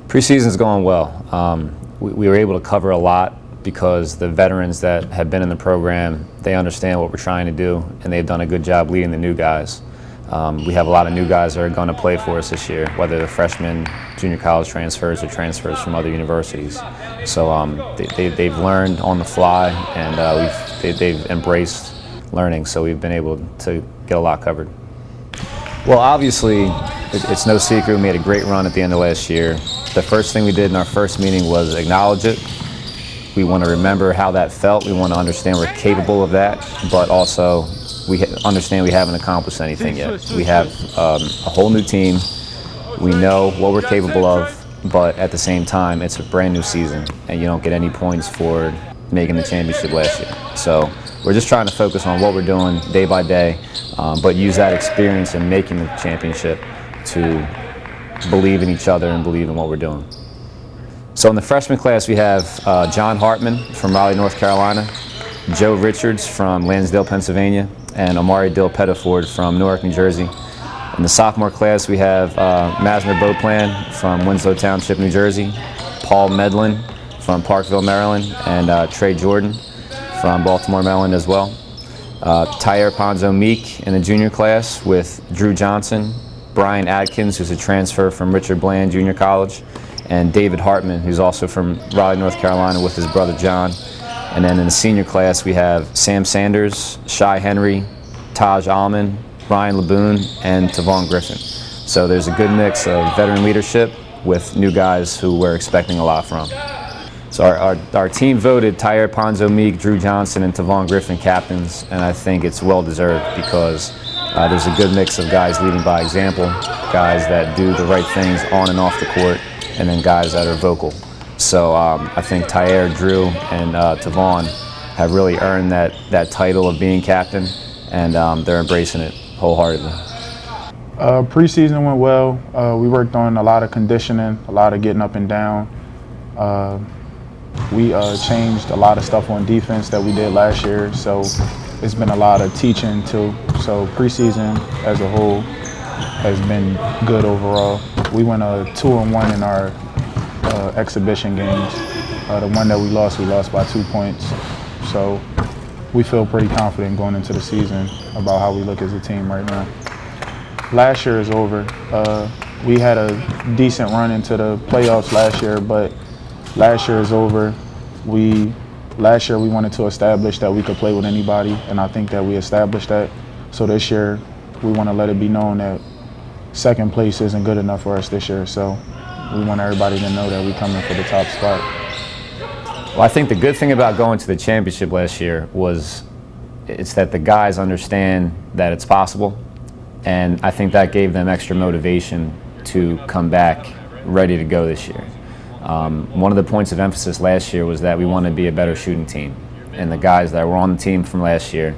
Preseason's going well. We were able to cover a lot because the veterans that have been in the program, they understand what we're trying to do, and they've done a good job leading the new guys. We have a lot of new guys that are going to play for us this year, whether they're freshmen, junior college transfers, or transfers from other universities. So they've learned on the fly, and they've embraced learning, so we've been able to get a lot covered. Well, obviously, it's no secret we made a great run at the end of last year. The first thing we did in our first meeting was acknowledge it. We want to remember how that felt. We want to understand we're capable of that, but also we understand we haven't accomplished anything yet. We have a whole new team. We know what we're capable of, but at the same time, it's a brand new season, and you don't get any points for making the championship last year. So we're just trying to focus on what we're doing day by day, but use that experience in making the championship to believe in each other and believe in what we're doing. So in the freshman class, we have John Hartman from Raleigh, North Carolina, Joe Richards from Lansdale, Pennsylvania, and Amari Dill Pettiford from Newark, New Jersey. In the sophomore class, we have Masner Beauplan from Winslow Township, New Jersey, Paul Medlin from Parkville, Maryland, and Trey Jordan from Baltimore, Maryland as well. Tyre Ponzo Meek in the junior class with Drew Johnson, Brian Adkins, who's a transfer from Richard Bland Junior College, and David Hartman, who's also from Raleigh, North Carolina, with his brother John. And then in the senior class, we have Sam Sanders, Shai Henry, Taj Allman, Brian Laboon, and Tavon Griffin. So there's a good mix of veteran leadership with new guys who we're expecting a lot from. So our team voted Tyre Ponzo Meek, Drew Johnson, and Tavon Griffin captains, and I think it's well-deserved because there's a good mix of guys leading by example, guys that do the right things on and off the court, and then guys that are vocal. So I think Tyre, Drew, and Tavon have really earned that title of being captain, and they're embracing it wholeheartedly. Preseason went well. We worked on a lot of conditioning, a lot of getting up and down. We changed a lot of stuff on defense that we did last year, so it's been a lot of teaching too. So preseason as a whole has been good overall. We went 2-1 in our exhibition games. The one that we lost by 2 points. So we feel pretty confident going into the season about how we look as a team right now. Last year is over. We had a decent run into the playoffs last year, but last year is over. Last year we wanted to establish that we could play with anybody, and I think that we established that. So this year we want to let it be known that second place isn't good enough for us this year. So we want everybody to know that we're coming for the top spot. Well, I think the good thing about going to the championship last year was it's that the guys understand that it's possible, and I think that gave them extra motivation to come back ready to go this year. One of the points of emphasis last year was that we want to be a better shooting team, and the guys that were on the team from last year,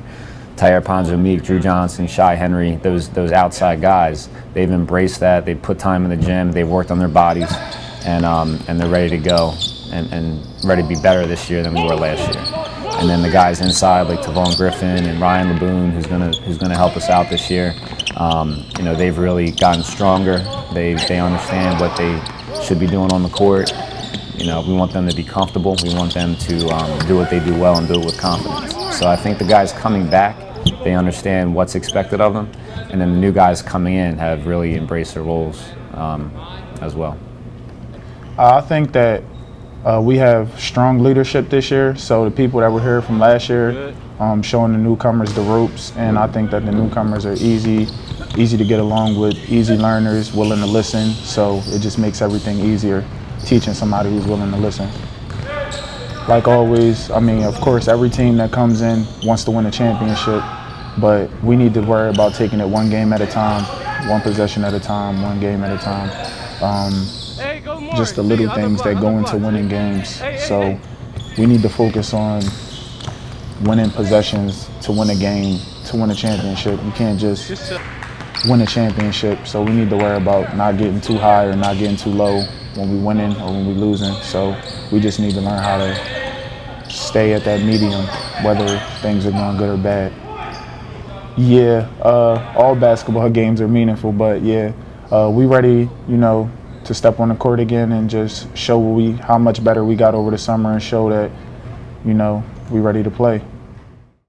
Tyre Ponzo Meek, Drew Johnson, Shai Henry, those outside guys, they've embraced that. They've put time in the gym. They've worked on their bodies, and they're ready to go and ready to be better this year than we were last year. And then the guys inside like Tavon Griffin and Ryan Laboon, who's gonna help us out this year. They've really gotten stronger. They understand what they should be doing on the court. We want them to be comfortable. We want them to do what they do well and do it with confidence. So I think the guys coming back, they understand what's expected of them, and then the new guys coming in have really embraced their roles as well. I think that we have strong leadership this year. So the people that were here from last year, showing the newcomers the ropes, and I think that the newcomers are easy to get along with, easy learners, willing to listen. So it just makes everything easier teaching somebody who's willing to listen. Like always, of course, every team that comes in wants to win a championship, but we need to worry about taking it one game at a time, one possession at a time, one game at a time. Just the little things that go into winning games. So we need to focus on winning possessions to win a game, to win a championship. You can't just win a championship, so we need to worry about not getting too high or not getting too low when we're winning or when we're losing. So we just need to learn how to stay at that medium, whether things are going good or bad. Yeah, all basketball games are meaningful, but yeah, we ready, to step on the court again and just show how much better we got over the summer and show that, we ready to play.